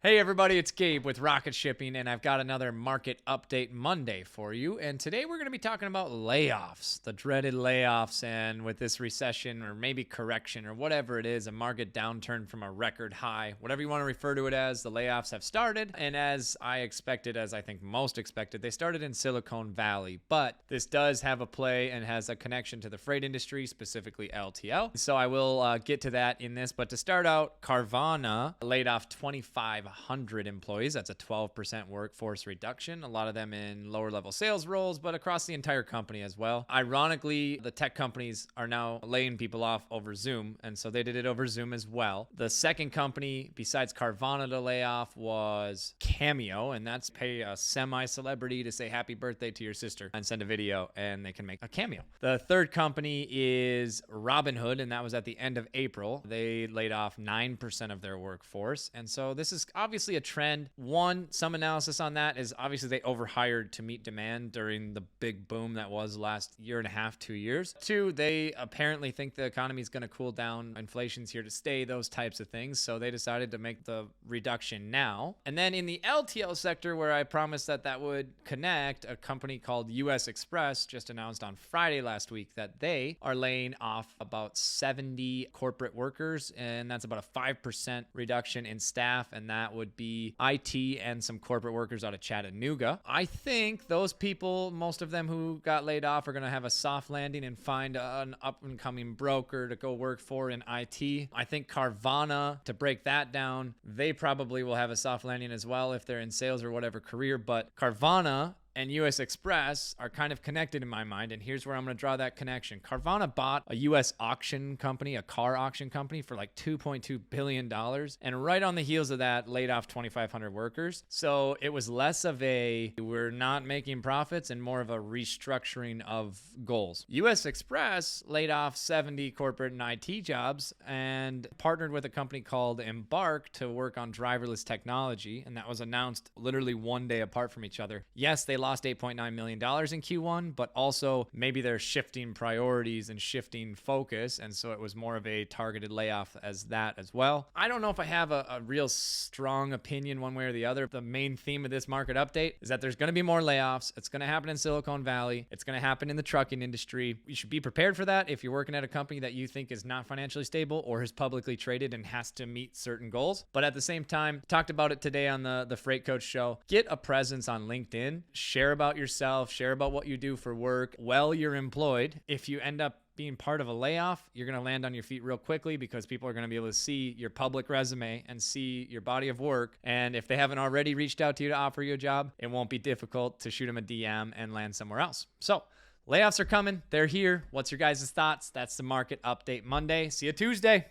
Hey everybody, it's Gabe with Rocket Shipping, and I've got another market update Monday for you. And today we're going to be talking about layoffs, the dreaded layoffs. And with this recession or maybe correction or whatever it is, a market downturn from a record high, whatever you want to refer to it as, the layoffs have started. And as I expected, as I think most expected, they started in Silicon Valley. But this does have a play and has a connection to the freight industry, specifically LTL. So I will get to that in this. But to start out, Carvana laid off 2,500 employees. That's a 12% workforce reduction. A lot of them in lower level sales roles, but across the entire company as well. Ironically, the tech companies are now laying people off over Zoom, and so they did it over Zoom as well. The second company besides Carvana to lay off was Cameo, and that's pay a semi-celebrity to say happy birthday to your sister and send a video, and they can make a cameo. The third company is Robinhood, and that was at the end of April. They laid off 9% of their workforce, and so this is obviously a trend. One, some analysis on that is obviously they overhired to meet demand during the big boom that was last year and a half, 2 years. Two, they apparently think the economy is going to cool down. Inflation's here to stay, those types of things. So they decided to make the reduction now. And then in the LTL sector, where I promised that would connect, a company called Express just announced on Friday last week that they are laying off about 70 corporate workers. And that's about a 5% reduction in staff. And that would be IT and some corporate workers out of Chattanooga. I think those people, most of them who got laid off, are going to have a soft landing and find an up-and-coming broker to go work for in IT. I think Carvana, to break that down, they probably will have a soft landing as well if they're in sales or whatever career. But Carvana and US Express are kind of connected in my mind, and here's where I'm going to draw that connection. Carvana bought a US auction company, a car auction company, for like $2.2 billion, and right on the heels of that, laid off 2,500 workers. So it was less of a we're not making profits and more of a restructuring of goals. US Express laid off 70 corporate and IT jobs and partnered with a company called Embark to work on driverless technology, and that was announced literally one day apart from each other. Yes, they lost $8.9 million in Q1, but also maybe they're shifting priorities and shifting focus, and so it was more of a targeted layoff as that as well. I don't know if I have a real strong opinion one way or the other. The main theme of this market update is that there's going to be more layoffs. It's going to happen in Silicon Valley. It's going to happen in the trucking industry. You should be prepared for that if you're working at a company that you think is not financially stable or is publicly traded and has to meet certain goals. But at the same time, talked about it today on the Freight Coach show. Get a presence on LinkedIn. Share about yourself, share about what you do for work while you're employed. If you end up being part of a layoff, you're going to land on your feet real quickly because people are going to be able to see your public resume and see your body of work. And if they haven't already reached out to you to offer you a job, it won't be difficult to shoot them a DM and land somewhere else. So layoffs are coming. They're here. What's your guys' thoughts? That's the market update Monday. See you Tuesday.